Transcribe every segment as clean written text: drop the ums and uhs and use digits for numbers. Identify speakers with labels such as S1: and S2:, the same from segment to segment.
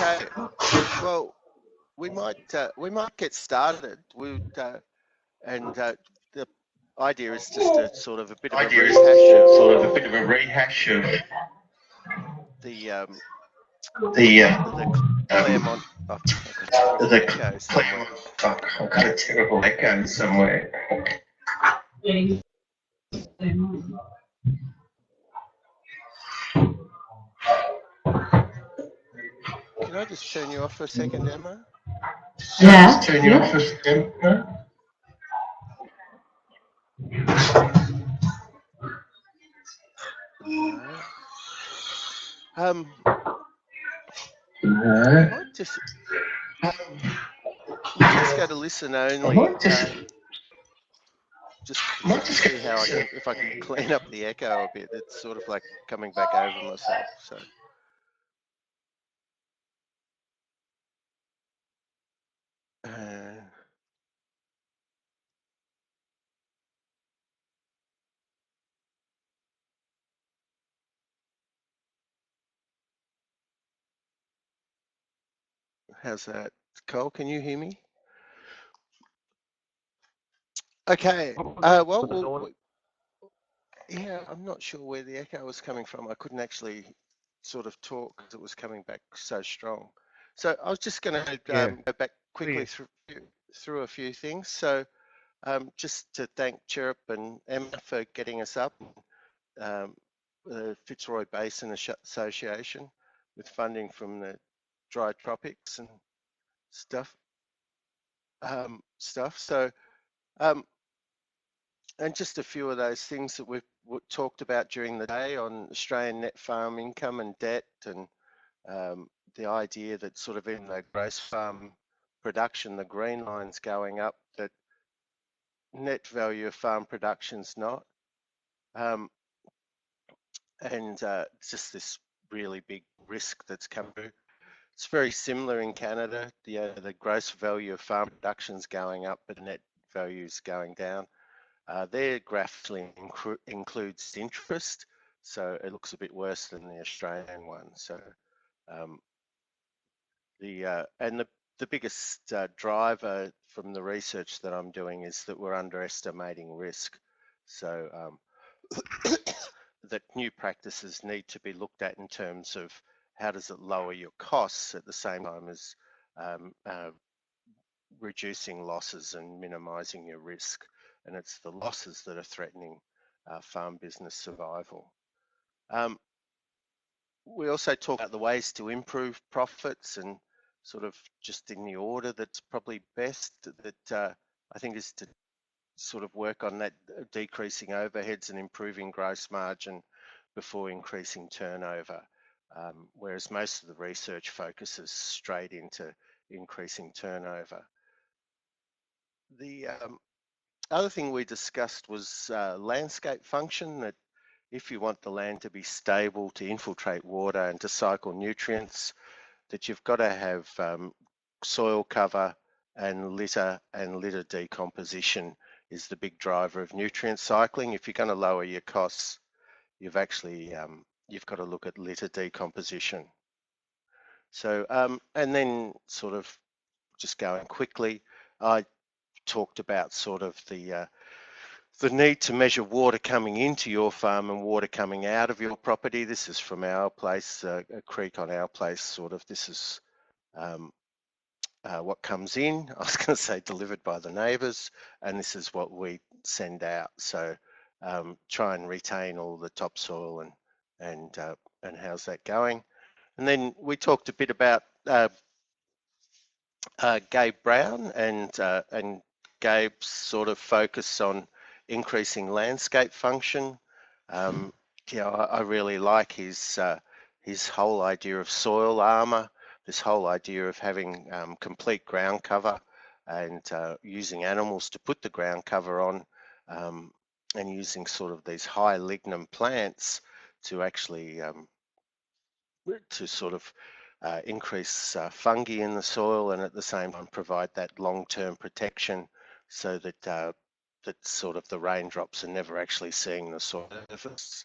S1: Okay. Well, we might get started. The idea is just a sort of a bit of a rehash of the Claremont. Oh, I've got a terrible echo somewhere. Can I just turn you off for a second, Emma?
S2: Yeah.
S1: Just turn you off for a second. We'll just go to listen only. Just to see how if I can clean up the echo a bit. It's sort of like coming back over myself. So. How's that? Cole, can you hear me? Okay. Yeah, I'm not sure where the echo was coming from. I couldn't actually sort of talk because it was coming back so strong. So I was just going to go back quickly through a few things. So just to thank Cherub and Emma for getting us up, the Fitzroy Basin Association with funding from the dry tropics and stuff. So, and just a few of those things that we've talked about during the day on Australian net farm income and debt, and the idea that sort of in the gross farm production, the green line's going up, that net value of farm production's not. And just this really big risk that's come through. It's very similar in Canada. The gross value of farm production's going up, but the net value is going down. Their graph actually includes interest, so it looks a bit worse than the Australian one. So the biggest driver from the research that I'm doing is that we're underestimating risk. So that new practices need to be looked at in terms of how does it lower your costs at the same time as reducing losses and minimizing your risk. And it's the losses that are threatening farm business survival. We also talk about the ways to improve profits, and sort of just in the order that's probably best, that I think is to sort of work on that decreasing overheads and improving gross margin before increasing turnover, whereas most of the research focuses straight into increasing turnover. The other thing we discussed was landscape function, that if you want the land to be stable, to infiltrate water and to cycle nutrients, that you've got to have soil cover and litter decomposition is the big driver of nutrient cycling. If you're going to lower your costs, you've actually you've got to look at litter decomposition. So and then sort of just going quickly, I talked about sort of the need to measure water coming into your farm and water coming out of your property. This is from our place, a creek on our place. Sort of this is what comes in. I was going to say delivered by the neighbours, and this is what we send out. So try and retain all the topsoil and how's that going. And then we talked a bit about Gabe Brown and Gabe's sort of focus on increasing landscape function. You know, I really like his whole idea of soil armor, this whole idea of having complete ground cover and using animals to put the ground cover on, and using sort of these high lignum plants to actually to sort of increase fungi in the soil, and at the same time provide that long-term protection, so that that sort of the raindrops are never actually seeing the soil surface.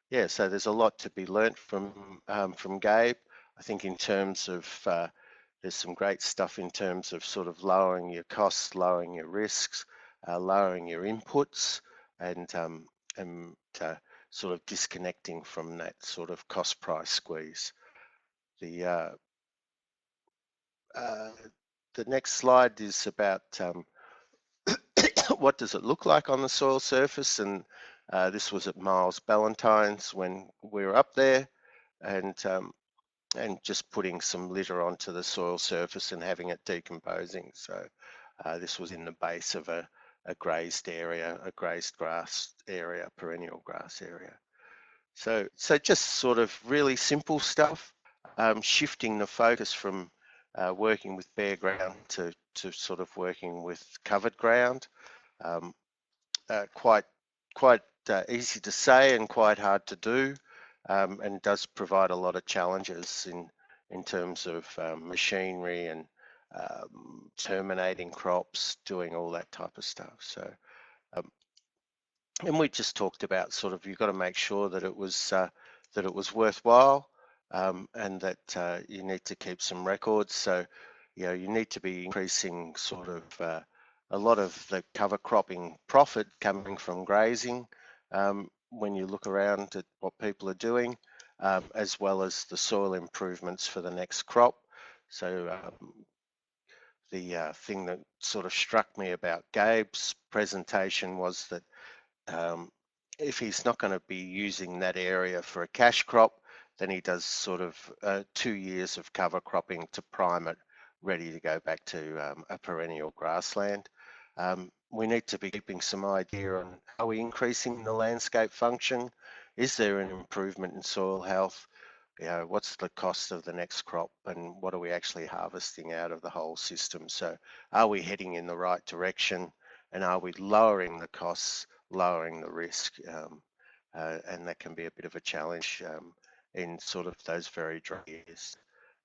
S1: Yeah, so there's a lot to be learnt from Gabe. I think in terms of there's some great stuff in terms of sort of lowering your costs, lowering your risks, lowering your inputs, and sort of disconnecting from that sort of cost price squeeze. The the next slide is about what does it look like on the soil surface, and this was at Miles Ballantyne's when we were up there, and just putting some litter onto the soil surface and having it decomposing. So this was in the base of a grazed area, a grazed grass area, perennial grass area. So just sort of really simple stuff, shifting the focus from working with bare ground to sort of working with covered ground. Um, quite easy to say and quite hard to do, and does provide a lot of challenges in terms of machinery and terminating crops, doing all that type of stuff. So, and we just talked about sort of you've got to make sure that it was worthwhile, and that you need to keep some records. So, you know, you need to be increasing sort of a lot of the cover cropping profit coming from grazing, when you look around at what people are doing, as well as the soil improvements for the next crop. So the thing that sort of struck me about Gabe's presentation was that if he's not going to be using that area for a cash crop, then he does sort of 2 years of cover cropping to prime it, ready to go back to a perennial grassland. We need to be keeping some idea on, are we increasing the landscape function? Is there an improvement in soil health? You know, what's the cost of the next crop, and what are we actually harvesting out of the whole system? So are we heading in the right direction, and are we lowering the costs, lowering the risk? And that can be a bit of a challenge in sort of those very dry years.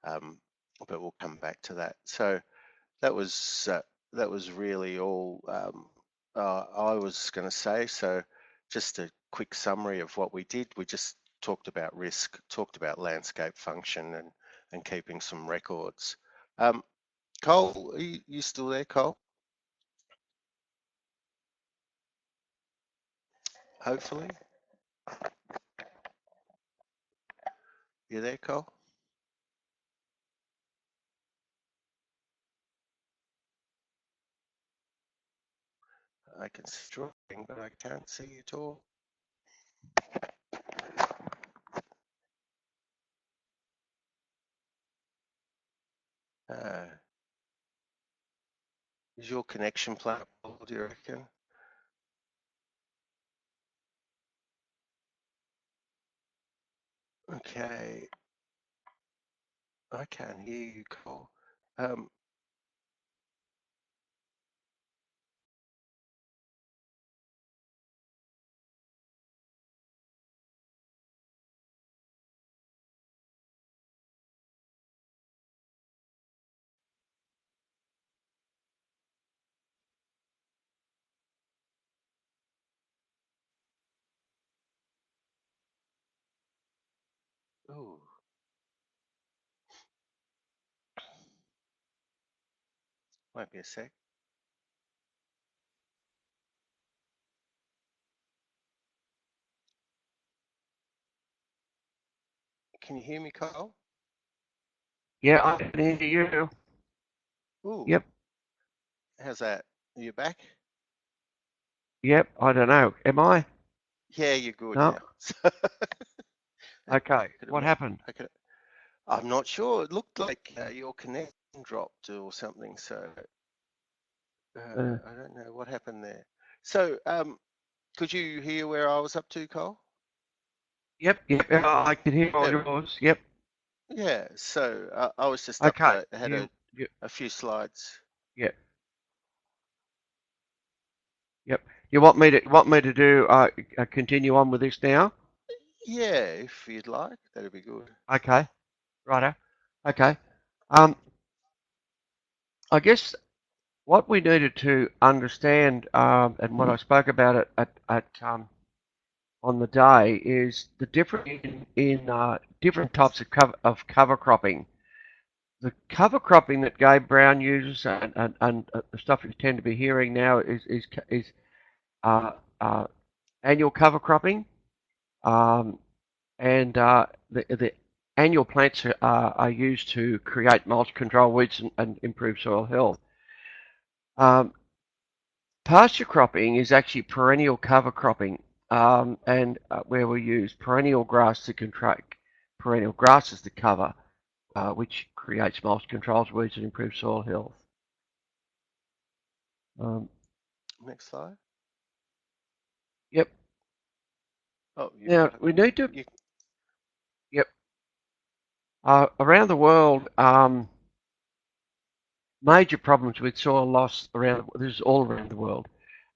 S1: But we'll come back to that. So that was really all I was going to say. So just a quick summary of what we did. We just talked about risk, talked about landscape function, and keeping some records. Cole, are you still there, Cole? Hopefully. You there, Cole? I can see drawing, but I can't see you at all. Uh, is your connection playable, do you reckon? Okay, I can't hear you, Cole. Um, oh, might be a sec. Can you hear me, Cole?
S2: Yeah, I can hear you.
S1: Ooh,
S2: Yep,
S1: how's that? Are you back?
S2: yep. I don't know. Am I?
S1: Yeah, you're good
S2: No.
S1: now.
S2: Okay. What happened?
S1: I'm not sure. It looked like your connection dropped or something. So I don't know what happened there. So could you hear where I was up to, Cole?
S2: Yep, yep. I can hear all
S1: Yeah.
S2: yours. Yep.
S1: Yeah. So I was just up
S2: Okay.
S1: to had a few slides.
S2: Yep, yep. You want me to do continue on with this now?
S1: Yeah, if you'd like, that'd be good.
S2: Okay. Righto. Okay. Um, I guess what we needed to understand, and what I spoke about at on the day is the difference in different types of cover cropping. The cover cropping that Gabe Brown uses and the stuff you tend to be hearing now is uh, uh, annual cover cropping, um, and the annual plants are used to create mulch, control weeds, and improve soil health. Um, Pasture cropping is actually perennial cover cropping, and where we use perennial grass to contract perennial grasses to cover, which creates mulch, controls weeds, and improves soil health. Um,
S1: Next slide.
S2: yep.
S1: Oh, you've
S2: Now
S1: got it.
S2: we need to.
S1: You,
S2: Yep. Around the world, major problems with soil loss around. This is all around the world,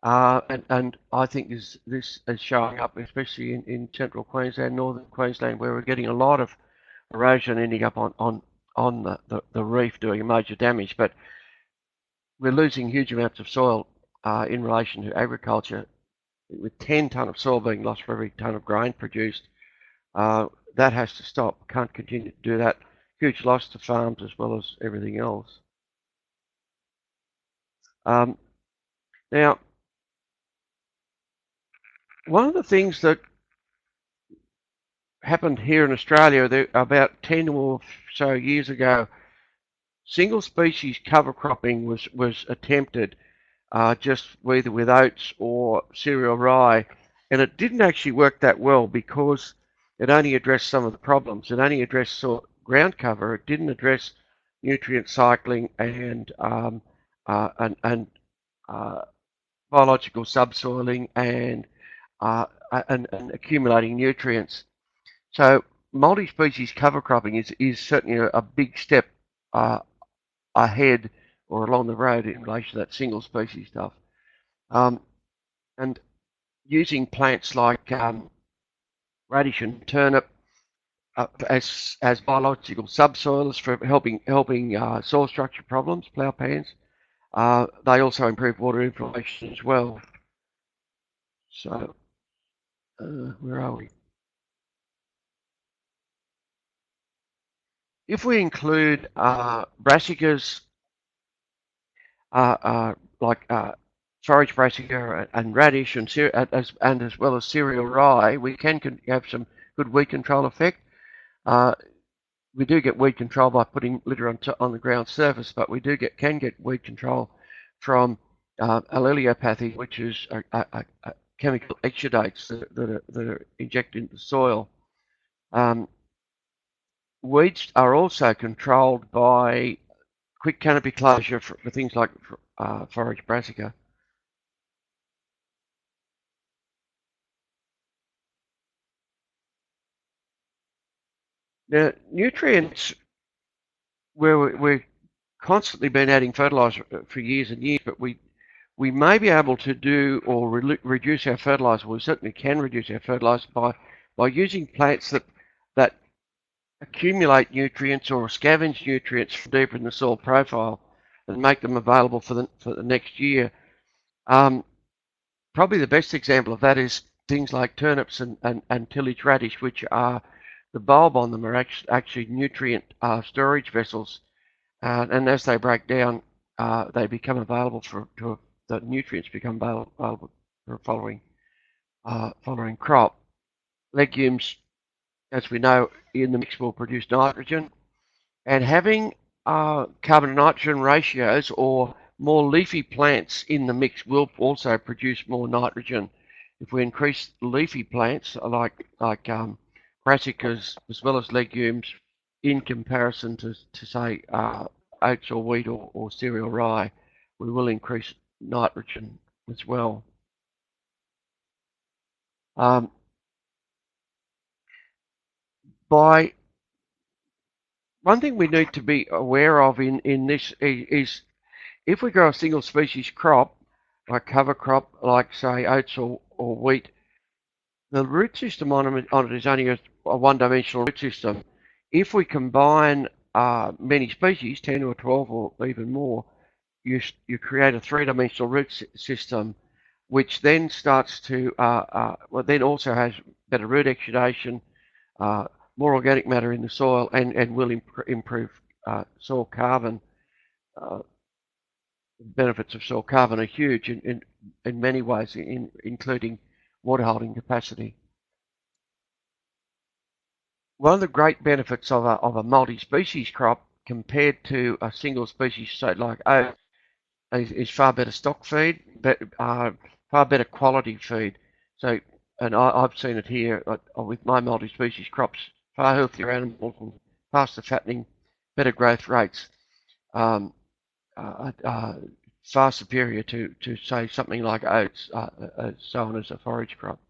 S2: and I think this is showing up, especially in central Queensland, northern Queensland, where we're getting a lot of erosion ending up on the reef doing major damage. But we're losing huge amounts of soil in relation to agriculture, with 10 tonne of soil being lost for every tonne of grain produced. That has to stop. Can't continue to do that. Huge loss to farms as well as everything else. Um, Now, one of the things that happened here in Australia about 10 or so years ago, single species cover cropping was attempted, just either with oats or cereal rye, and it didn't actually work that well because it only addressed some of the problems. It only addressed ground cover. It didn't address nutrient cycling and uh, biological subsoiling and accumulating nutrients. So multi-species cover cropping is certainly a big step uh, ahead or along the road in relation to that single species stuff. Um, and using plants like radish and turnip as biological subsoilers for helping soil structure problems, plough pans. They also improve water infiltration as well. So where are we? If we include brassicas, uh, uh, like forage brassica and radish and as well as cereal rye, we can have some good weed control effect. Uh, we do get weed control by putting litter on the ground surface, but we can get weed control from alleliopathy, which is a chemical exudates that are injected into the soil. Weeds are also controlled by quick canopy closure for things like forage brassica. Now, nutrients, where we've constantly been adding fertiliser for years and years, but we may be able to do or reduce our fertiliser. We certainly can reduce our fertiliser by using plants that accumulate nutrients or scavenge nutrients from deeper in the soil profile and make them available for the next year. Probably the best example of that is things like turnips and tillage radish, which are the bulb on them are actually nutrient storage vessels, and as they break down, they become available the nutrients become available for following crop. Legumes, as we know, in the mix will produce nitrogen, and having carbon and nitrogen ratios or more leafy plants in the mix will also produce more nitrogen. If we increase leafy plants like brassicas as well as legumes in comparison to say oats or wheat or cereal rye, we will increase nitrogen as well. Um, by One thing we need to be aware of in this is if we grow a single species crop, like cover crop, like say oats or wheat, the root system on it is only a one-dimensional root system. If we combine many species, 10 or 12 or even more, you create a three-dimensional root system which then starts to, well, then also has better root exudation, more organic matter in the soil, and will improve soil carbon. Benefits of soil carbon are huge in many ways, including water holding capacity. One of the great benefits of a multi-species crop compared to a single species, say like oat, is far better stock feed, but far better quality feed. So, and I've seen it here with my multi-species crops, far healthier animals and faster fattening, better growth rates, far superior to say something like oats, sown as a forage crop.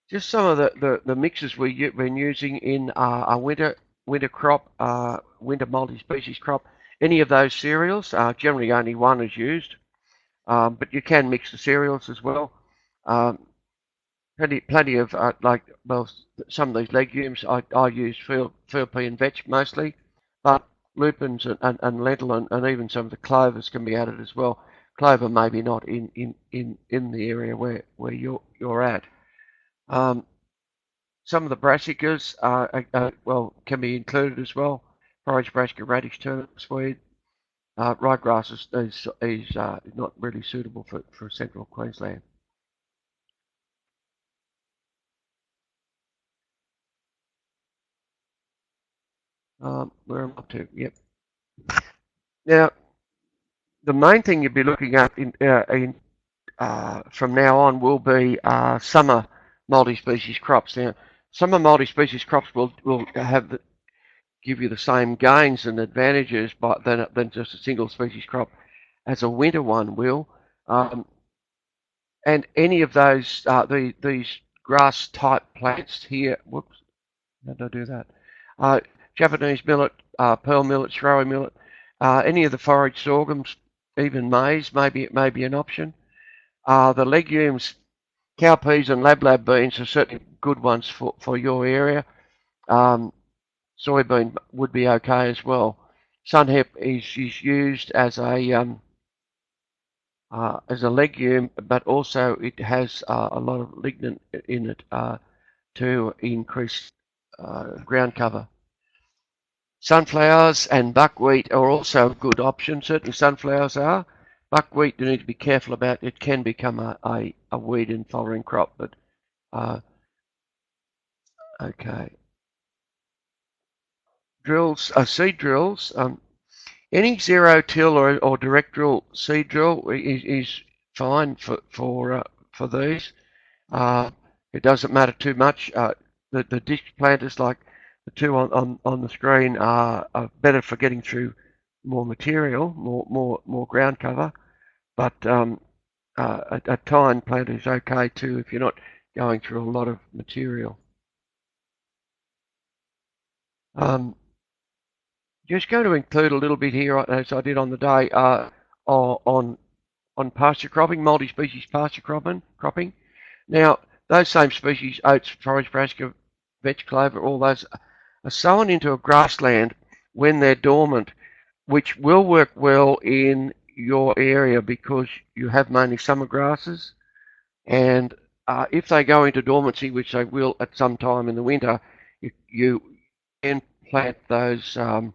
S2: Just some of the mixes we've been using in our winter crop, winter multi-species crop. Any of those cereals, generally only one is used, but you can mix the cereals as well. Plenty of some of these legumes I use field pea and vetch mostly, but lupins and lentil and even some of the clovers can be added as well. Clover maybe not in the area where you're at. Some of the brassicas can be included as well. Forage brassica, radish, turnip, swede. Ryegrass is not really suitable for central Queensland. Where am I up to? Yep. Now, the main thing you'll be looking at from now on will be summer multi-species crops. Now, summer multi-species crops will give you the same gains and advantages than just a single species crop as a winter one will. And any of those these grass type plants here. Whoops, how did I do that? Japanese millet, pearl millet, Shrowy millet, any of the forage sorghums, even maize may be an option. The legumes, cowpeas and lab beans are certainly good ones for your area. Soybean would be okay as well. Sunhep is used as a legume, but also it has a lot of lignin in it to increase ground cover. Sunflowers and buckwheat are also a good option. Certainly sunflowers are. Buckwheat you need to be careful about. It can become a weed and following crop, but okay. Drills, seed drills. Any zero till or direct drill seed drill is fine for these. It doesn't matter too much. The disc planters like the two on the screen are better for getting through more material, more ground cover. But a tine planter is okay too if you're not going through a lot of material. Just going to include a little bit here, as I did on the day, on pasture cropping, multi-species pasture cropping. Now, those same species, oats, forage brassica, vetch clover, all those are sown into a grassland when they're dormant, which will work well in your area because you have mainly summer grasses. And if they go into dormancy, which they will at some time in the winter, you can plant those or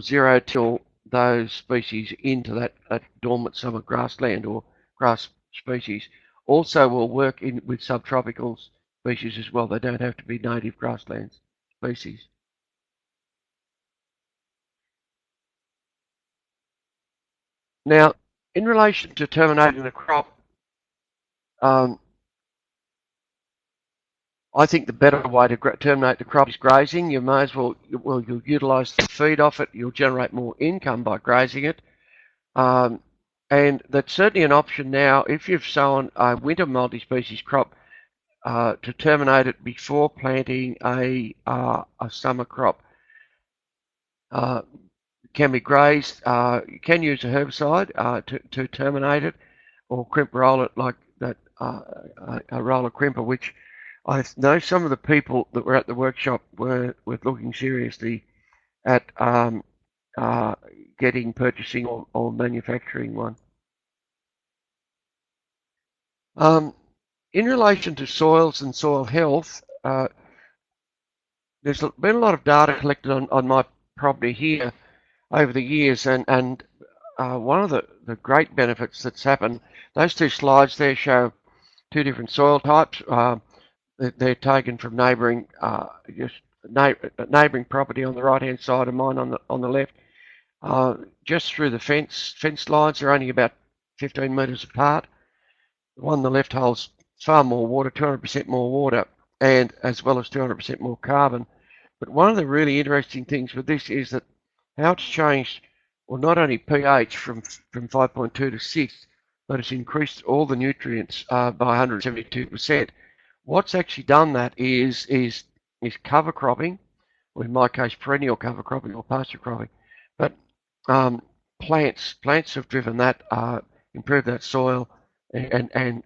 S2: zero till those species into that dormant summer grassland or grass species. Also will work with subtropical species as well. They don't have to be native grasslands species. Now, in relation to terminating the crop, I think the better way to terminate the crop is grazing. You may as well, you'll utilise the feed off it. You'll generate more income by grazing it. And that's certainly an option now if you've sown a winter multi-species crop to terminate it before planting a summer crop. Can be grazed. You can use a herbicide to terminate it, or crimp roll it like that, a roller crimper, which I know some of the people that were at the workshop were looking seriously at getting, purchasing, or manufacturing one. In relation to soils and soil health, there's been a lot of data collected on my property here over the years, and one of the great benefits that's happened, those two slides there show two different soil types. They're taken from neighbouring just neighbouring property on the right hand side and mine on the left. Just through the fence lines, they're only about 15 metres apart. The one on the left holds far more water, 200% more water, and as well as 200% more carbon. But one of the really interesting things with this is that how it's changed, well, not only pH from 5.2 to 6, but it's increased all the nutrients by 172%. What's actually done that is cover cropping, or in my case, perennial cover cropping or pasture cropping. But plants have driven that, improved that soil, and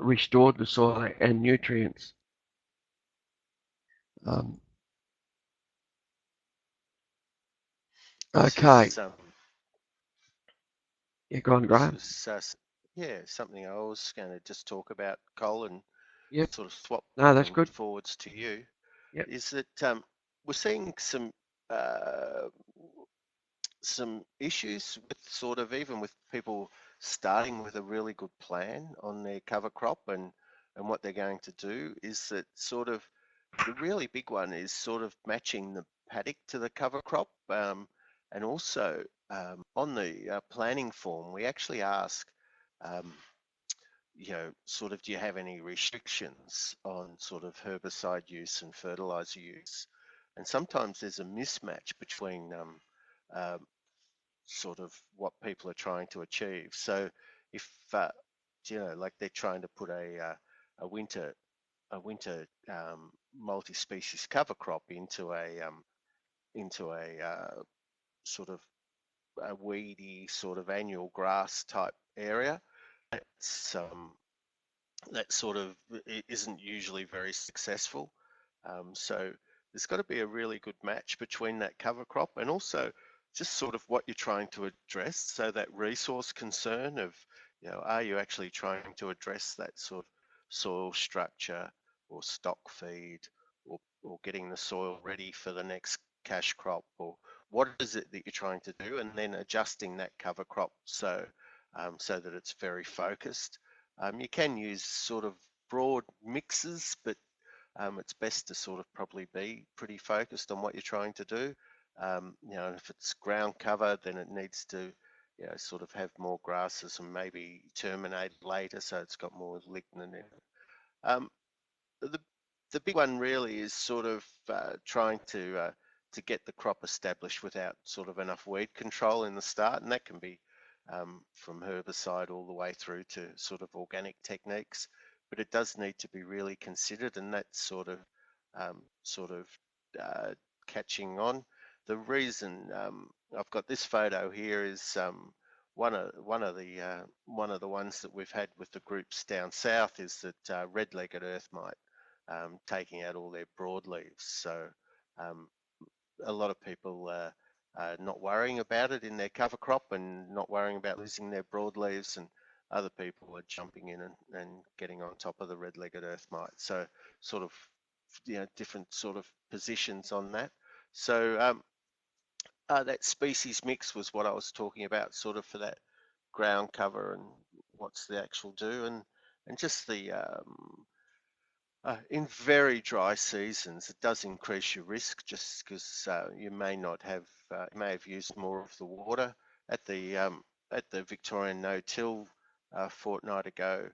S2: restored the soil and nutrients. Okay. Yeah, go on, Graham.
S1: This was, something I was going to just talk about, Cole, and
S2: Yep.
S1: sort of swap
S2: No, that's good.
S1: forwards to you.
S2: Yep.
S1: Is that we're seeing some issues with sort of, even with people starting with a really good plan on their cover crop and what they're going to do, is that sort of the really big one is sort of matching the paddock to the cover crop. And also on the planning form, we actually ask, sort of, do you have any restrictions on sort of herbicide use and fertilizer use? And sometimes there's a mismatch between sort of what people are trying to achieve. So if like they're trying to put a winter multi-species cover crop into a sort of a weedy sort of annual grass type area, that's that sort of isn't usually very successful. So there's got to be a really good match between that cover crop and also just sort of what you're trying to address. So that resource concern of, are you actually trying to address that sort of soil structure or stock feed, or getting the soil ready for the next cash crop, or what is it that you're trying to do, and then adjusting that cover crop so that it's very focused. You can use sort of broad mixes, but it's best to sort of probably be pretty focused on what you're trying to do. If it's ground cover, then it needs to, sort of have more grasses and maybe terminate later, so it's got more lignin in it. The the big one really is sort of trying to get the crop established without sort of enough weed control in the start, and that can be from herbicide all the way through to sort of organic techniques. But it does need to be really considered, and that's sort of catching on. The reason I've got this photo here is one of the ones that we've had with the groups down south is that red-legged earth mite taking out all their broadleaves. So a lot of people are not worrying about it in their cover crop and not worrying about losing their broadleaves, and other people are jumping in and getting on top of the red-legged earth mite. So sort of, different sort of positions on that. So that species mix was what I was talking about, sort of for that ground cover and what's the actual do, and just the in very dry seasons, it does increase your risk just because you may not have, you may have used more of the water. At the Victorian No-Till fortnight ago,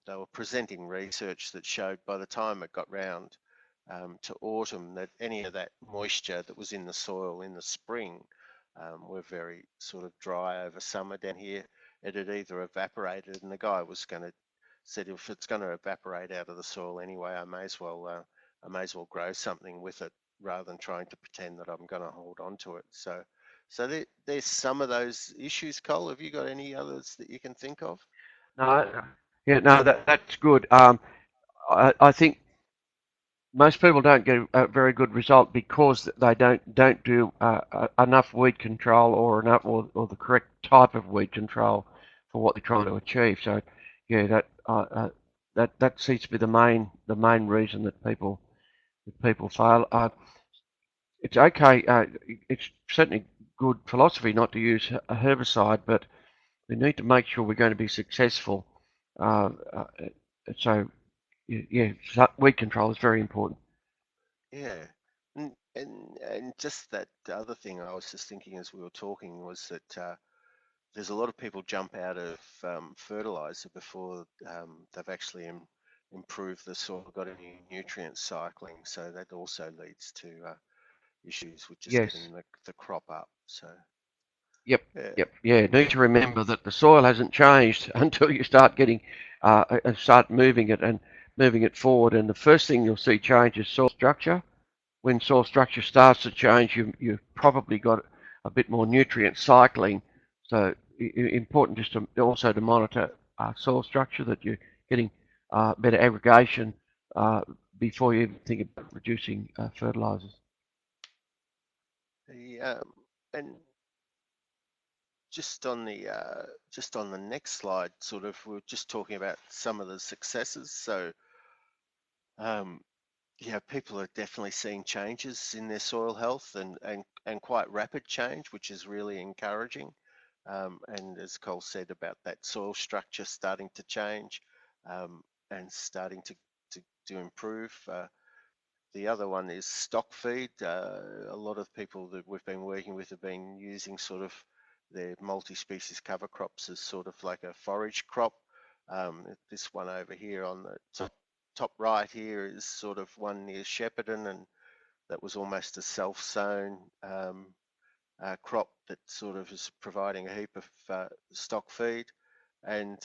S1: they were presenting research that showed by the time it got round to autumn, that any of that moisture that was in the soil in the spring were very sort of dry over summer down here. It had either evaporated, and the guy was going to said, if it's going to evaporate out of the soil anyway, I may as well grow something with it rather than trying to pretend that I'm going to hold on to it. So there's some of those issues. Cole, have you got any others that you can think of?
S2: No, yeah, no, that's good. I think most people don't get a very good result because they don't do enough weed control or enough or the correct type of weed control for what they're trying to achieve. So yeah, that seems to be the main reason that people fail. It's okay. It's certainly good philosophy not to use a herbicide, but we need to make sure we're going to be successful. Uh, uh, so yeah, weed control is very important.
S1: Yeah. And just that other thing I was just thinking as we were talking was that there's a lot of people jump out of fertilizer before they've actually improved the soil, got any nutrient cycling. So that also leads to issues with just
S2: Yes.
S1: getting the crop up. So
S2: Yep,
S1: yeah,
S2: yep, yeah. Need to remember that the soil hasn't changed until you start start moving it and moving it forward. And the first thing you'll see change is soil structure. When soil structure starts to change, you've probably got a bit more nutrient cycling. So important just to also to monitor soil structure, that you're getting better aggregation uh, before you even think about reducing fertilizers.
S1: the and just on the next slide, sort of, we are just talking about some of the successes. So um, yeah, people are definitely seeing changes in their soil health and quite rapid change, which is really encouraging. And as Cole said about that soil structure starting to change and starting to improve. The other one is stock feed. A lot of people that we've been working with have been using sort of their multi-species cover crops as sort of like a forage crop. This one over here on the top right here is sort of one near Shepparton, and that was almost a self-sown crop that sort of is providing a heap of stock feed, and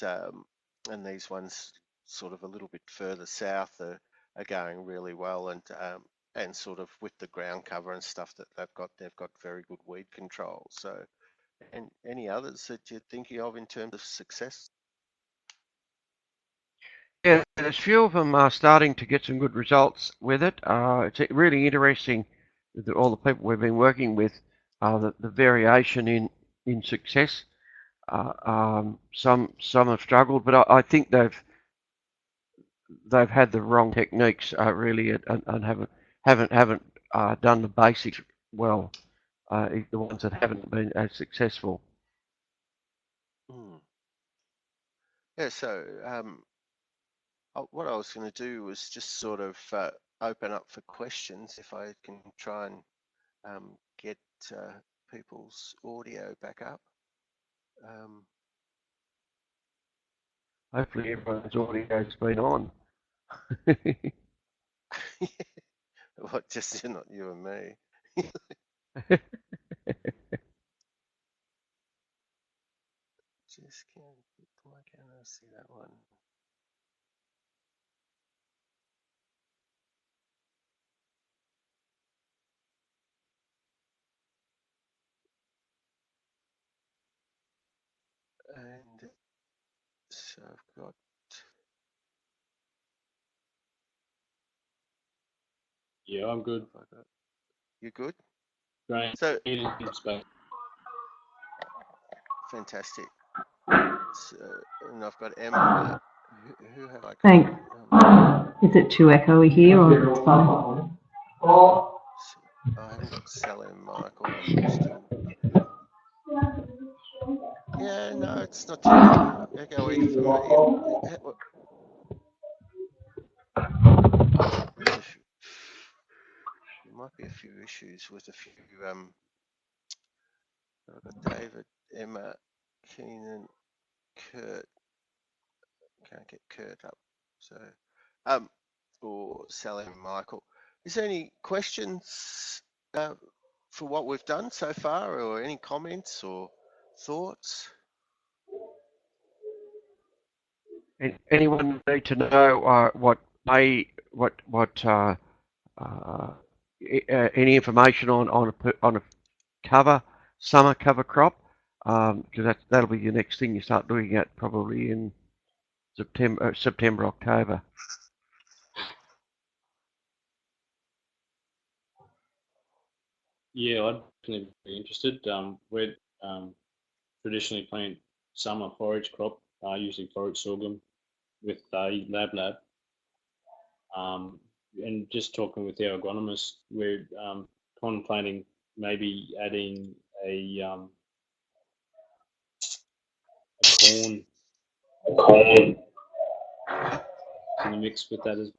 S1: these ones sort of a little bit further south are going really well, and sort of with the ground cover and stuff that they've got very good weed control. So, and any others that you're thinking of in terms of success?
S2: Yeah, there's a few of them are starting to get some good results with it. It's really interesting that all the people we've been working with, the variation in success. Some have struggled, but I think they've had the wrong techniques really, and haven't done the basics well. The ones that haven't been as successful.
S1: Hmm. Yeah, so what I was going to do was just sort of open up for questions if I can try and get uh, people's audio back up. Um,
S2: Hopefully, everyone's audio's been on.
S1: what, just not you and me? Just can't, why can't I see that one? And so I've got,
S3: Yeah, I'm good.
S1: have I got, you good?
S3: Green
S1: So,
S3: space.
S1: fantastic. So, and I've got Emma. Who have I got?
S4: Thanks. Is it too echoey here or it's fine?
S1: I haven't got Sally and Michael. I'm still. Yeah, no, it's not too echoey for me. There's a few, there might be a few issues with a few. I've got David, Emma, Keenan, Kurt. Can't get Kurt up. So, um, or Sally and Michael. Is there any questions for what we've done so far, or any comments or thoughts?
S2: Anyone need to know uh, any information on a summer cover crop? Because that'll be your next thing you start looking at probably in September, October.
S3: Yeah, I'd definitely be interested. We're traditionally plant summer forage crop, usually forage sorghum with lab. And just talking with our agronomist, we're contemplating maybe adding a corn in the mix with that as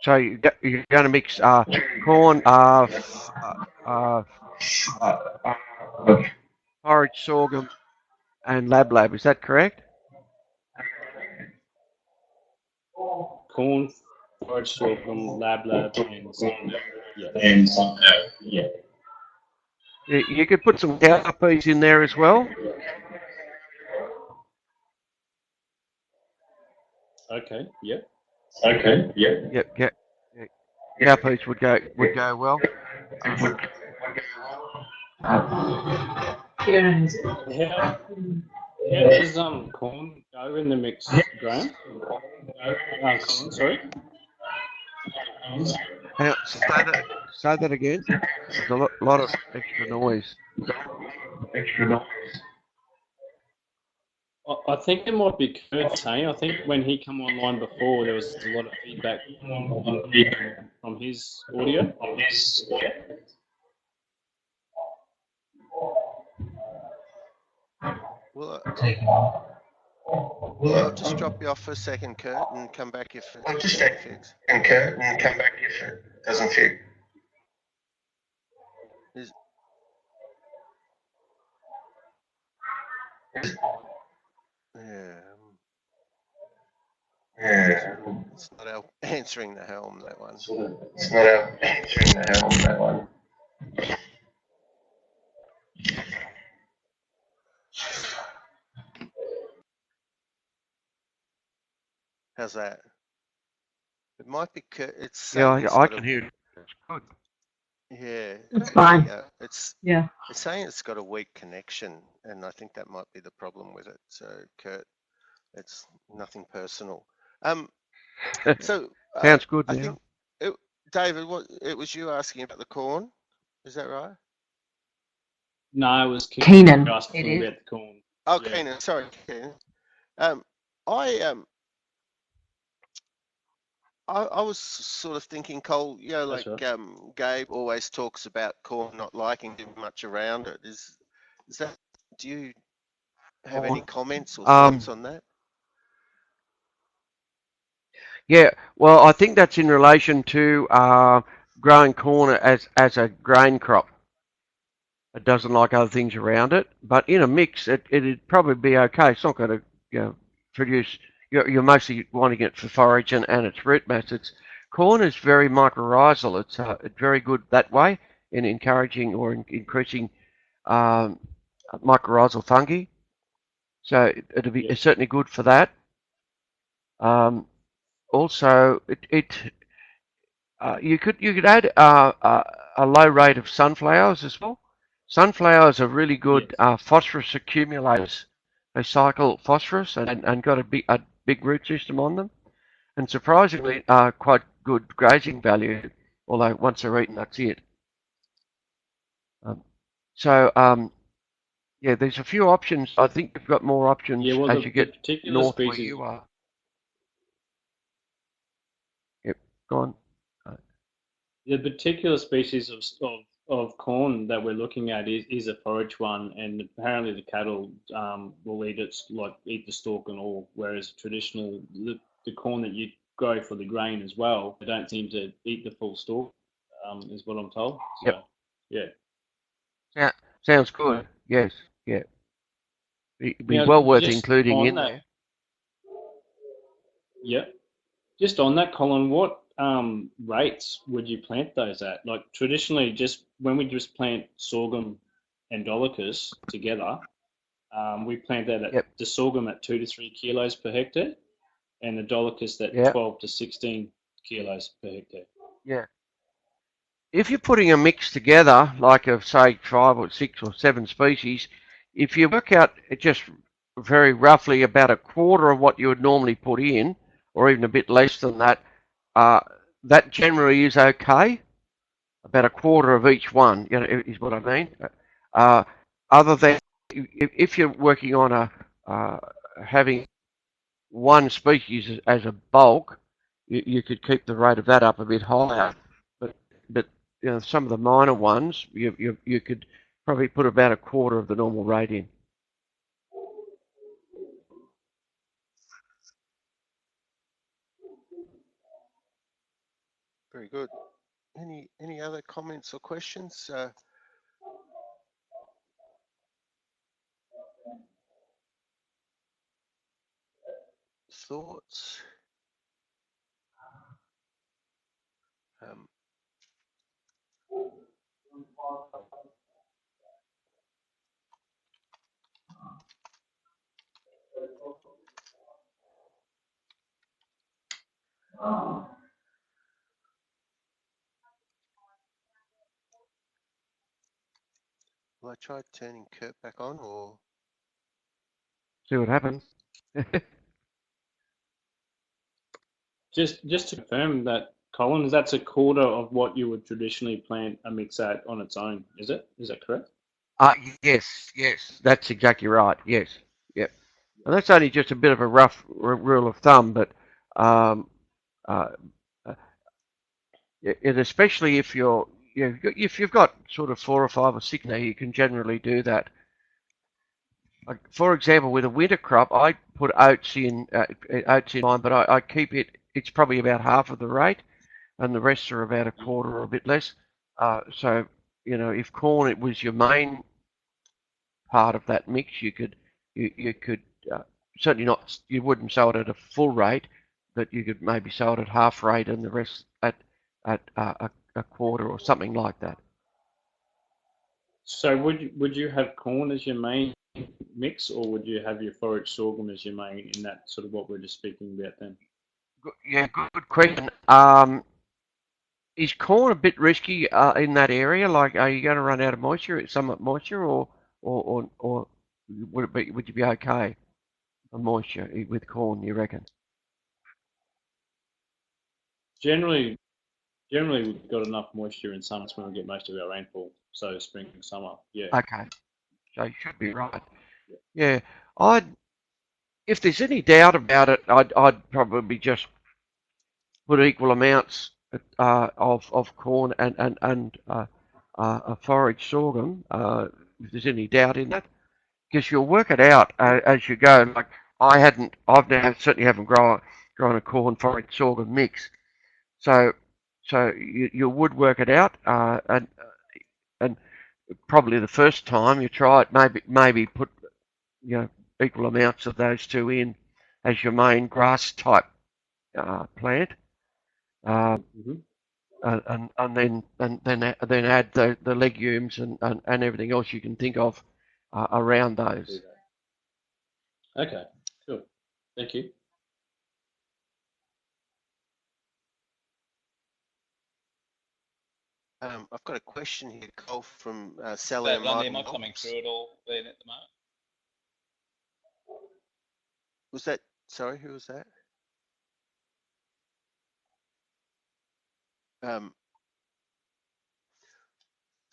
S2: So you're going to mix corn, forage sorghum, and lab. Is that correct?
S3: corn, forage sorghum, lab, and sunflower. Yeah.
S2: You could put some cowpeas in there as well.
S3: Okay. Yep.
S2: Yep. Cowpeas would go well.
S3: How does corn go in the mix, Graham? Colin, sorry.
S2: Say that again. There's a lot of extra noise.
S3: I think it might be Kurt saying. I think when he come online before, there was a lot of feedback from his audio.
S1: Well, I'll just drop you off for a second, Kurt, and come back if it doesn't fix. Yeah. It's not our answering the helm, that one. How's that? It might be Kurt. It's saying
S2: I can hear it. It's good.
S1: Yeah.
S4: It's fine.
S1: It's saying it's got a weak connection, and I think that might be the problem with it. So, Kurt, it's nothing personal. So
S2: Sounds good
S1: I
S2: now.
S1: think David, it was you asking about the corn, is that right?
S3: No, it was
S4: Keenan.
S3: asking about the corn.
S1: Oh,
S3: Yeah.
S1: Keenan, sorry, Keenan. I was sort of thinking, Cole,
S3: That's right.
S1: Gabe always talks about corn not liking too much around it. Is that? Do you have any comments or thoughts on that?
S2: Yeah, well, I think that's in relation to growing corn as a grain crop. It doesn't like other things around it, but in a mix, it'd probably be okay. It's not going to produce. You're mostly wanting it for forage and its root mass. Corn is very mycorrhizal. It's very good that way in encouraging or increasing mycorrhizal fungi. So it'll be it's certainly good for that. Also, you could add a low rate of sunflowers as well. Sunflowers are really good phosphorus accumulators. They cycle phosphorus and got a big root system on them, and surprisingly quite good grazing value. Although once they're eaten, that's it. Yeah, there's a few options. I think you've got more options as you get north where you are. Yep, go on.
S3: The particular species of corn that we're looking at is a forage one, and apparently the cattle will eat it, eat the stalk and all, whereas the corn that you grow for the grain as well, they don't seem to eat the full stalk, is what I'm told. So,
S2: yep. Yeah. Sounds good. Yes. Yeah. It'd be
S3: now,
S2: well worth including in
S3: that,
S2: there.
S3: Yeah. Just on that, Colin, what rates would you plant those at? Like traditionally, when we just plant sorghum and dolichos together, we plant that at the sorghum at 2 to 3 kilos per hectare, and the dolichos at 12 to 16 kilos per hectare.
S2: Yeah. If you're putting a mix together, like of say 5 or 6 or 7 species, if you work out just very roughly about a quarter of what you would normally put in, or even a bit less than that, that generally is okay. About a quarter of each one, is what I mean. Other than if you're working on having one species as a bulk, you could keep the rate of that up a bit higher. But some of the minor ones, you could probably put about a quarter of the normal rate in.
S1: Very good. Any other comments or questions? Thoughts? Will I try turning Kurt back on, or?
S2: See what happens.
S3: Just to confirm that, Colin, that's a quarter of what you would traditionally plant a mix at on its own, is it? Is that correct?
S2: Yes, that's exactly right. Yes, yep. And that's only just a bit of a rough rule of thumb, but um, uh, especially if if you've got sort of 4 or 5 or 6 now, you can generally do that. Like, for example, with a winter crop, I put oats in mine, but I keep it. It's probably about half of the rate, and the rest are about a quarter or a bit less. So if corn it was your main part of that mix, you could certainly not, you wouldn't sow it at a full rate, but you could maybe sow it at half rate and the rest at a quarter or something like that.
S3: So would you have corn as your main mix, or would you have your forage sorghum as your main in that sort of what we're just speaking about then?
S2: Yeah, good question. Is corn a bit risky in that area? Like, are you going to run out of moisture, somewhat moisture, or would you be okay on moisture with corn? You reckon?
S3: Generally, we've got enough moisture in summer when we get most of our rainfall. So spring and summer, yeah.
S2: Okay, so you should be right. Yeah, if there's any doubt about it, I'd probably just put equal amounts of corn and a forage sorghum. If there's any doubt in that, because you'll work it out as you go. Like certainly haven't grown a corn forage sorghum mix, so you would work it out, and probably the first time you try it, maybe put equal amounts of those two in as your main grass type plant.
S3: Mm-hmm.
S2: And then add the legumes and everything else you can think of around those.
S3: Okay, cool. Thank you.
S1: I've got a question here, Cole, from Sally and
S5: Randy,
S1: Martin.
S5: am I coming through at all then at the moment?
S1: Was that, sorry, who was that?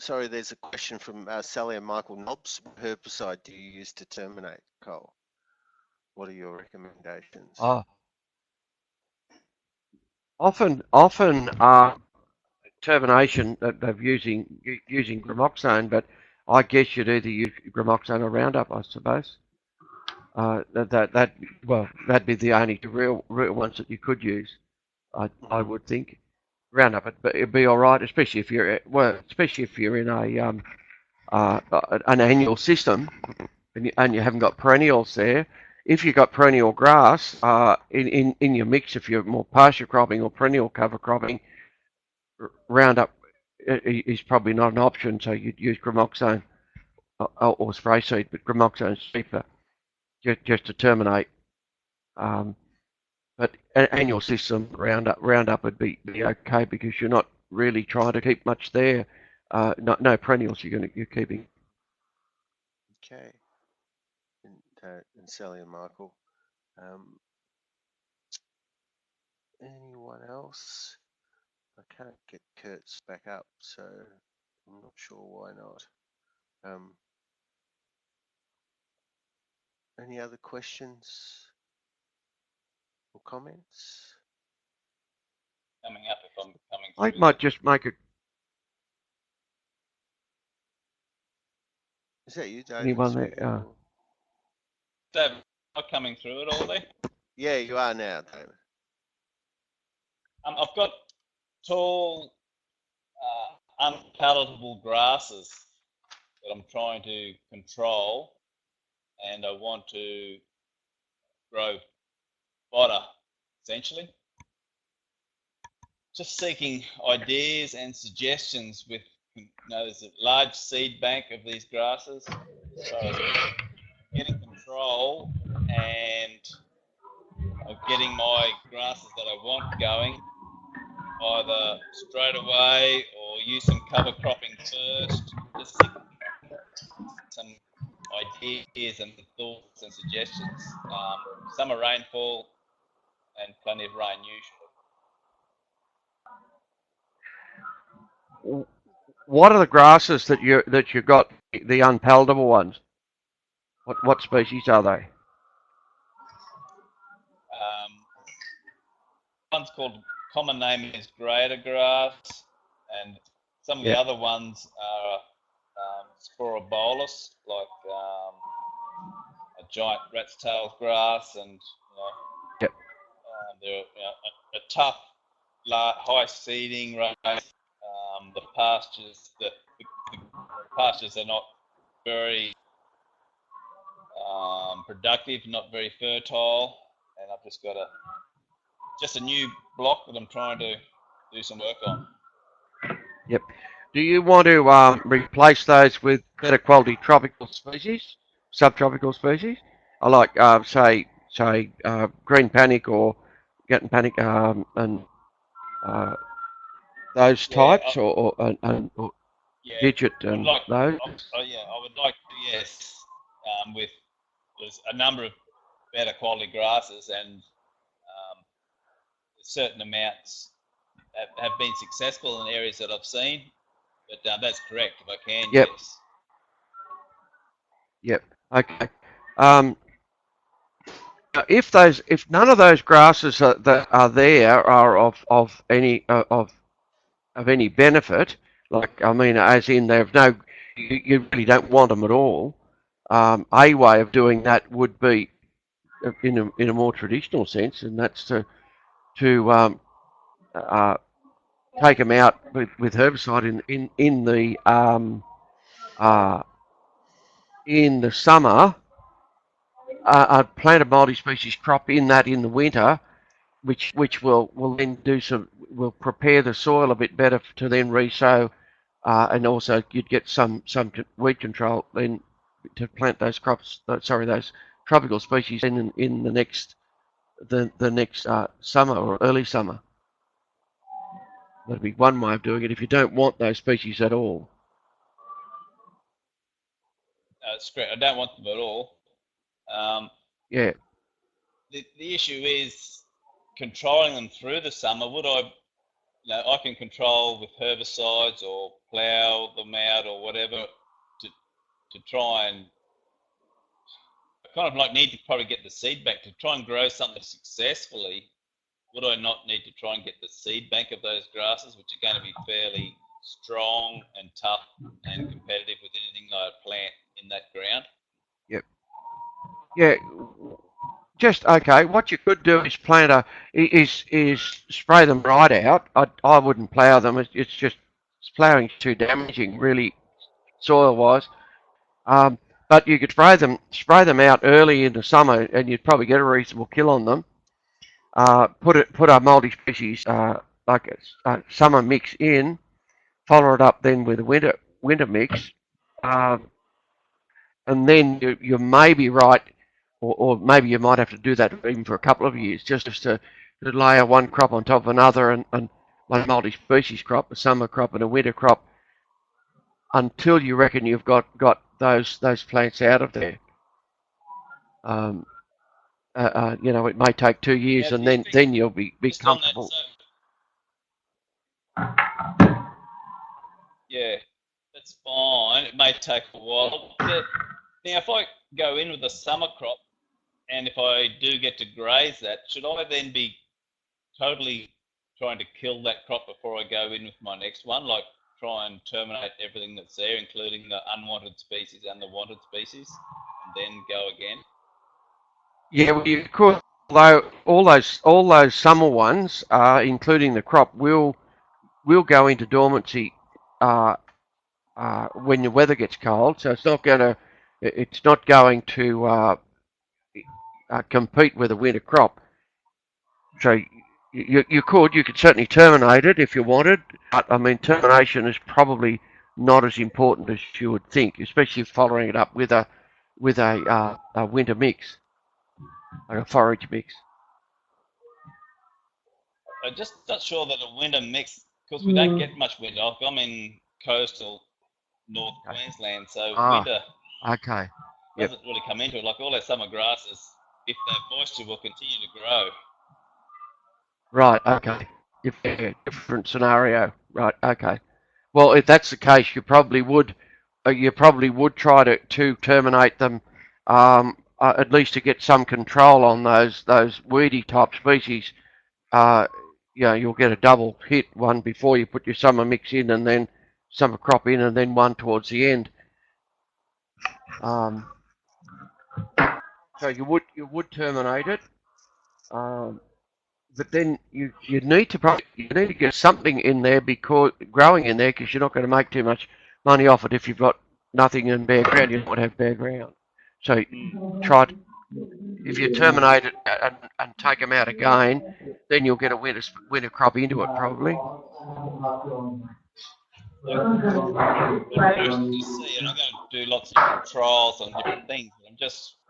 S1: Sorry, there's a question from Sally and Michael Nobbs. What herbicide do you use to terminate, Cole? What are your recommendations?
S2: Often termination of using gramoxone, but I guess you'd either use gramoxone or Roundup, I suppose. That'd be the only real ones that you could use. I would think Roundup, but it'd be all right, especially if you're in an annual system and you haven't got perennials there. If you've got perennial grass in your mix, if you're more pasture cropping or perennial cover cropping, Roundup is probably not an option. So you'd use gramoxone or spray seed, but gramoxone is cheaper just to terminate. But annual system Roundup would be okay because you're not really trying to keep much there. No perennials you're keeping.
S1: Okay. And Sally and Michael. Anyone else? I can't get Kurt's back up, so I'm not sure why not. Any other questions or comments?
S5: Coming up if I'm coming
S2: I
S5: through.
S2: might just make a.
S1: Is that you, David?
S2: Anyone there?
S1: Speaking or-
S5: Dave, not coming through it all there.
S1: Yeah, you are now, David.
S5: I've got tall, unpalatable grasses that I'm trying to control, and I want to grow fodder, essentially. Just seeking ideas and suggestions with, there's a large seed bank of these grasses, so as getting control and getting my grasses that I want going either straight away or use some cover cropping first. Just seeking some ideas and thoughts and suggestions. Summer rainfall and plenty of rain usually.
S2: What are the grasses that you got? The unpalatable ones. What species are they?
S5: One's called, common name is greater grass, and some of the other ones are sporobolus, like a giant rat's tail grass, and they're a tough, high seeding rate. The pastures are not very productive, not very fertile, and I've just got just a new block that I'm trying to do some work on.
S2: Yep. Do you want to replace those with better quality tropical species, subtropical species? I like say green panic or getting panic and those types or digit and those.
S5: I would like to, yes, with there's a number of better quality grasses, and certain amounts have been successful in areas that I've seen, but that's correct. If I can, yes.
S2: Yep. Okay. If none of those grasses that are there are of any benefit, like I mean, as in they've no, you really don't want them at all. A way of doing that would be in a more traditional sense, and that's to take them out with herbicide in the summer. Plant a multi-species crop in the winter, which will then will prepare the soil a bit better to then resow, and also you'd get some weed control then to plant those crops. Those tropical species in the next summer or early summer. That'd be one way of doing it if you don't want those species at all.
S5: That's great. I don't want them at all.
S2: Yeah.
S5: The issue is controlling them through the summer. Would I? I can control with herbicides or plough them out or whatever to try and kind of like need to probably get the seed bank to try and grow something successfully. Would I not need to try and get the seed bank of those grasses, which are going to be fairly strong and tough and competitive with anything I plant in that ground?
S2: Yep. Yeah. Just okay. What you could do is is spray them right out. I wouldn't plough them. It's just ploughing too damaging, really, soil wise. But you could spray them out early in the summer, and you'd probably get a reasonable kill on them. Put a multi-species like a summer mix in, follow it up then with a winter mix, and then you may be right, or maybe you might have to do that even for a couple of years, just to layer one crop on top of another, and like a multi-species crop, a summer crop and a winter crop, until you reckon you've got those plants out of there. You know, it may take 2 years,
S5: Yeah,
S2: and
S5: the
S2: then you'll be
S5: just on that,
S2: comfortable.
S5: so yeah, that's fine. It may take a while. Now, if I go in with a summer crop, and if I do get to graze that, should I then be totally trying to kill that crop before I go in with my next one? Like try and terminate everything that's there, including the unwanted species and the wanted species, and then go again?
S2: Yeah, well, you could, although all those summer ones, including the crop, will go into dormancy when the weather gets cold. So it's not going to compete with a winter crop. So you could certainly terminate it if you wanted. But I mean, termination is probably not as important as you would think, especially following it up with a winter mix, like a forage mix.
S5: I'm just not sure that a winter mix, because we don't get much winter. I'm in coastal North Queensland, so winter
S2: Okay. Yep.
S5: doesn't really come into it. Like all our summer grasses, if they have moisture, will continue to grow.
S2: Right. Okay. Different scenario. Right. Okay. Well, if that's the case, you probably would try to terminate them, at least to get some control on those weedy type species. Uh, you'll get a double hit, one before you put your summer mix in, and then summer crop in, and then one towards the end. So you would terminate it, but then you need to get something in there because growing in there because you're not going to make too much money off it if you've got nothing in bare ground. You don't want to have bare ground. So try to, if you terminate it and take them out again, then you'll get a winter crop into it probably.
S5: I'm interested to see, and I'm going to do lots of different trials on different things.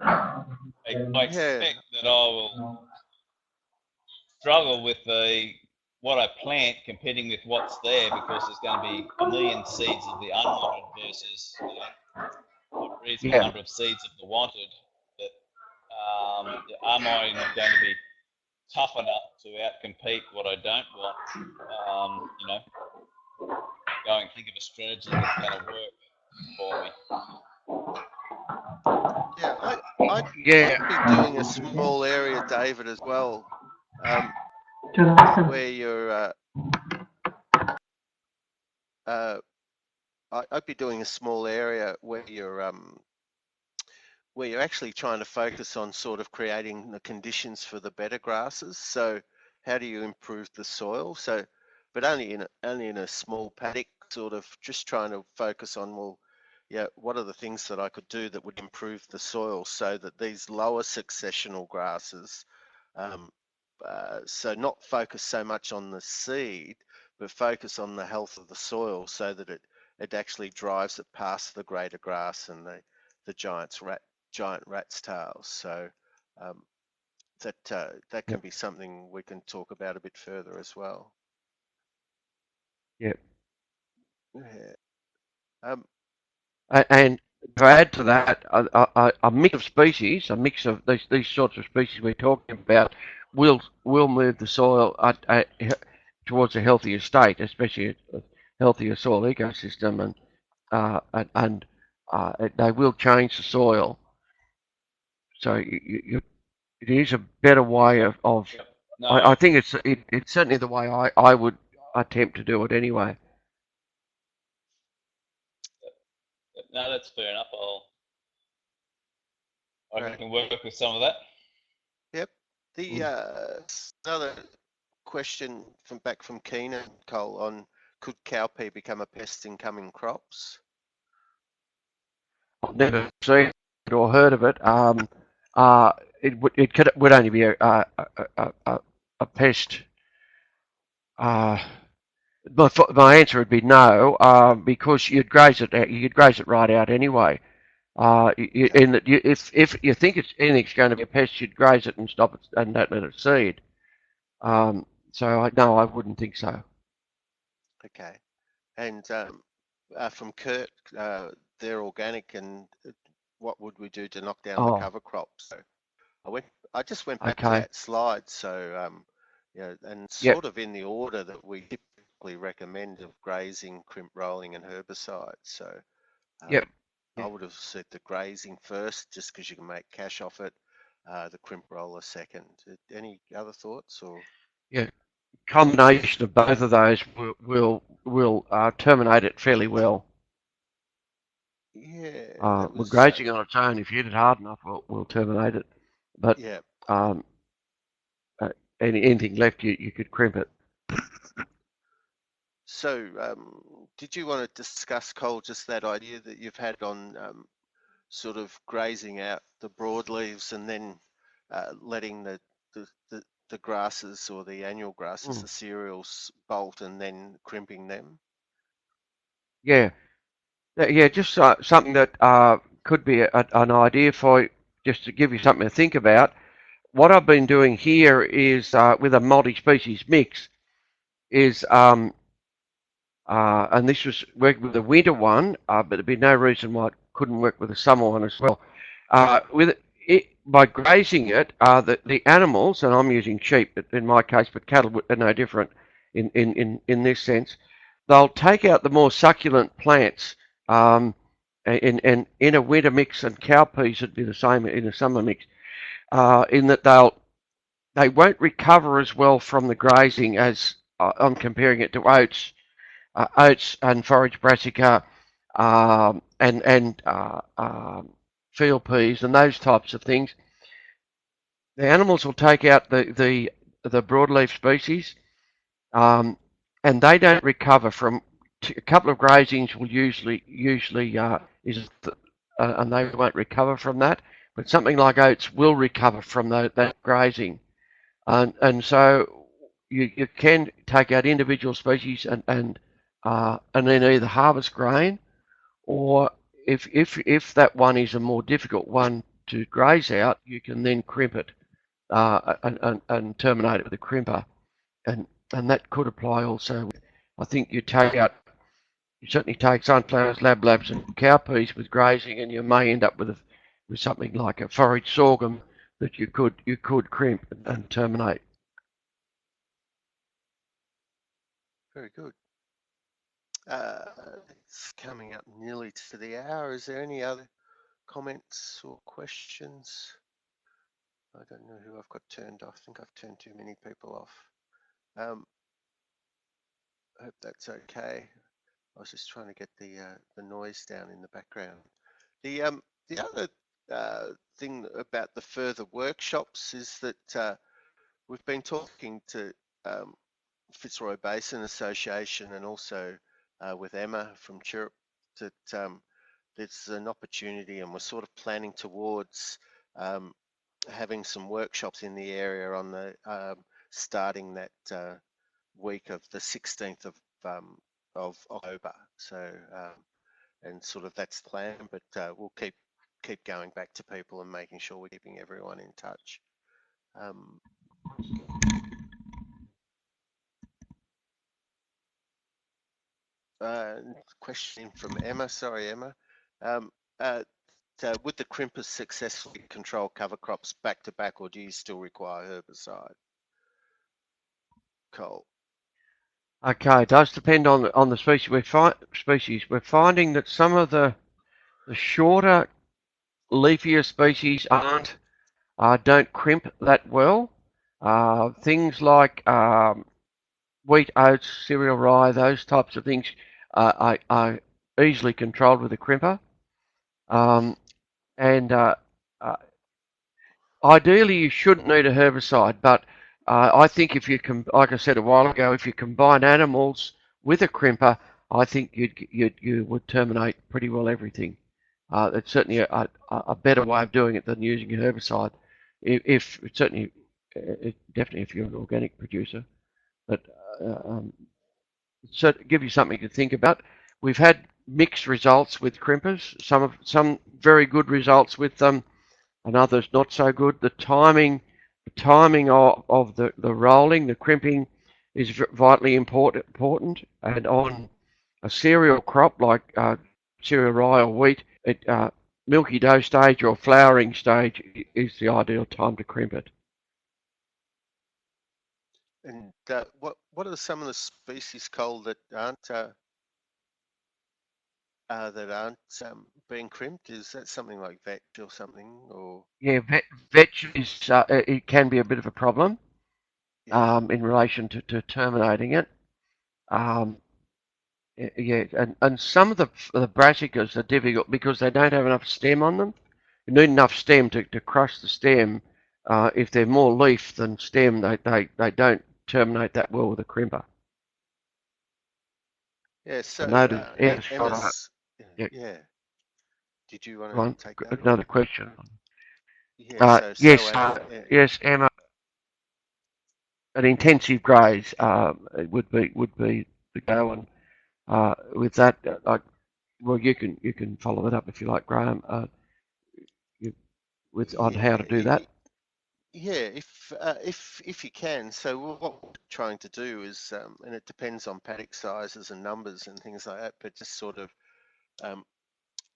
S5: I expect that I will struggle with what I plant competing with what's there, because there's going to be a million seeds of the unwanted versus a reasonable number of seeds of the wanted. That am I going to be tough enough to outcompete what I don't want? Go and think of a strategy that's going to work for me.
S1: Yeah, I'd be doing a small area, David, as well, where you're. I'd be doing a small area where you're actually trying to focus on sort of creating the conditions for the better grasses. So how do you improve the soil? So, but only in a small paddock, sort of just trying to focus on, well, yeah, what are the things that I could do that would improve the soil so that these lower successional grasses, so not focus so much on the seed, but focus on the health of the soil so that it actually drives it past the greater grass and the giant rat's tails. So that can be something we can talk about a bit further as well.
S2: Yep.
S1: Yeah.
S2: And to add to that, a mix of species, a mix of these sorts of species we're talking about, will move the soil towards a healthier state, especially a healthier soil ecosystem, and they will change the soil. So it is a better way of
S5: No,
S2: I think it's certainly the way I would attempt to do it anyway.
S5: no, that's fair enough. I can work with some of that.
S1: Yep. The another question from Keenan Cole on, could cowpea become a pest in coming crops?
S2: I've never seen it or heard of it. It would only be a pest. My answer would be no, because you'd graze it right out anyway. In that if you think anything's going to be a pest, you'd graze it and stop it and don't let it seed. So no, I wouldn't think so.
S1: Okay. And from Kurt, they're organic, and what would we do to knock down the cover crops? So I just went back to
S2: Okay.
S1: that slide, so yeah, and
S2: Yep.
S1: sort of in the order that we typically recommend of grazing, crimp rolling, and herbicide. So
S2: Yep.
S1: I would have said the grazing first, just because you can make cash off it. The crimp roller second. Any other thoughts or?
S2: Yeah. Combination of both of those will terminate it fairly well.
S1: Yeah, that
S2: Well,
S1: was
S2: grazing on its own, if you hit it hard enough, will terminate it. But
S1: yeah.
S2: um, anything left, you could crimp it.
S1: So, did you want to discuss, Cole, just that idea that you've had on sort of grazing out the broadleaves and then letting the grasses or the annual grasses, the cereals, bolt and then crimping them?
S2: Yeah, yeah, just something that could be an idea for just to give you something to think about. What I've been doing here is with a multi-species mix is and this was working with the winter one, but there'd be no reason why it couldn't work with the summer one as well. With it, by grazing it, the animals, and I'm using sheep in my case, but cattle are no different in this sense. They'll take out the more succulent plants, and in a winter mix, and cowpeas would be the same in a summer mix. In that they won't recover as well from the grazing as I'm comparing it to oats. Oats and forage brassica, and field peas and those types of things. The animals will take out the broadleaf species, and they don't recover from a couple of grazings. Will usually and they won't recover from that. But something like oats will recover from that grazing, and so you can take out individual species and then either harvest grain, or if that one is a more difficult one to graze out, you can then crimp it and terminate it with a crimper, and that could apply also. I think you certainly take sunflowers, labs, and cowpeas with grazing, and you may end up with something like a forage sorghum that you could crimp and terminate.
S1: Very good. It's coming up nearly to the hour. Is there any other comments or questions? I don't know who I've got turned off. I think I've turned too many people off. I hope that's okay. I was just trying to get the noise down in the background. The other thing about the further workshops is that we've been talking to Fitzroy Basin Association and also with Emma from Chirrup that there's an opportunity, and we're sort of planning towards having some workshops in the area on the starting that week of the 16th of October. So and sort of that's the plan, but we'll keep going back to people and making sure we're keeping everyone in touch. Question from Emma. Sorry, Emma. Would the crimpers successfully control cover crops back to back, or do you still require herbicide? Cole.
S2: Okay, it does depend on the species. We're finding that some of the shorter, leafier species don't crimp that well. Things like wheat, oats, cereal rye, those types of things are easily controlled with a crimper. And ideally, you shouldn't need a herbicide, but I think if you can, like I said a while ago, if you combine animals with a crimper, I think you would terminate pretty well everything. It's certainly a better way of doing it than using a herbicide. If certainly, definitely if you're an organic producer, but so give you something to think about. We've had mixed results with crimpers. Some very good results with them, and others not so good. The timing of the rolling, the crimping, is vitally important. And on a cereal crop like cereal rye or wheat, it milky dough stage or flowering stage is the ideal time to crimp it.
S1: And what are some of the species, Cole, that aren't being crimped? Is that something like vetch or something, or
S2: Yeah, vetch is it can be a bit of a problem
S1: yeah,
S2: in relation to terminating it. Yeah, and some of the brassicas are difficult because they don't have enough stem on them. You need enough stem to crush the stem. If they're more leaf than stem, they don't terminate that well with a crimper.
S1: yeah?
S2: I
S1: So
S2: noticed, yeah, shot,
S1: Emma's,
S2: yeah,
S1: yeah. Did you want
S2: go on,
S1: to take that?
S2: another question.
S1: Yeah. So
S2: Yes, yes, Emma, an intensive graze would be the go, and with that, well, you can follow that up if you like, Graham, you, with on how to do
S1: yeah.
S2: that.
S1: Yeah, if you can. So what we're trying to do is, and it depends on paddock sizes and numbers and things like that, but just sort of um,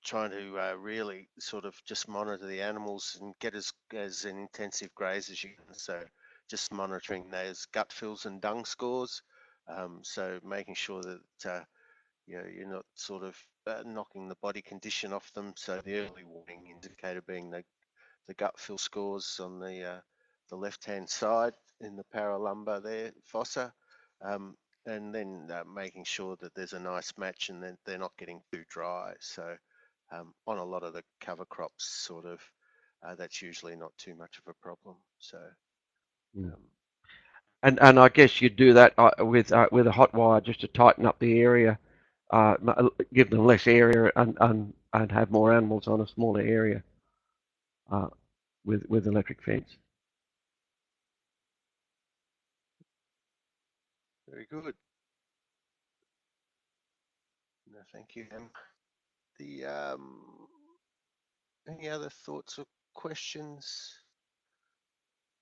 S1: trying to really sort of just monitor the animals and get as an intensive graze as you can. So just monitoring those gut fills and dung scores. So making sure that you're not sort of knocking the body condition off them. So the early warning indicator being the gut fill scores on the left-hand side in the paralumbar there, fossa, and then making sure that there's a nice match and then they're not getting too dry. So on a lot of the cover crops, sort of, that's usually not too much of a problem. So
S2: Mm.
S1: um,
S2: And I guess you do that with a hot wire just to tighten up the area, give them less area and have more animals on a smaller area uh, with electric fence.
S1: very good. No, thank you. The any other thoughts or questions?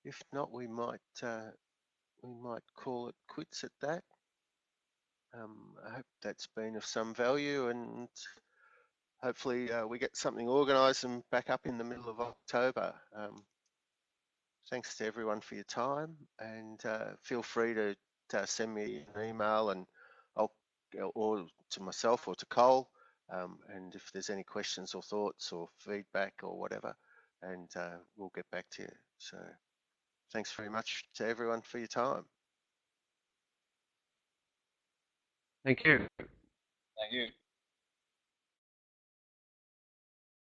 S1: If not, we might call it quits at that. I hope that's been of some value, and hopefully we get something organised and back up in the middle of October. Thanks to everyone for your time, and feel free to send me an email and I'll or to myself or to Cole, and if there's any questions or thoughts or feedback or whatever, and we'll get back to you. So thanks very much to everyone for your time.
S2: Thank you.
S5: Thank you.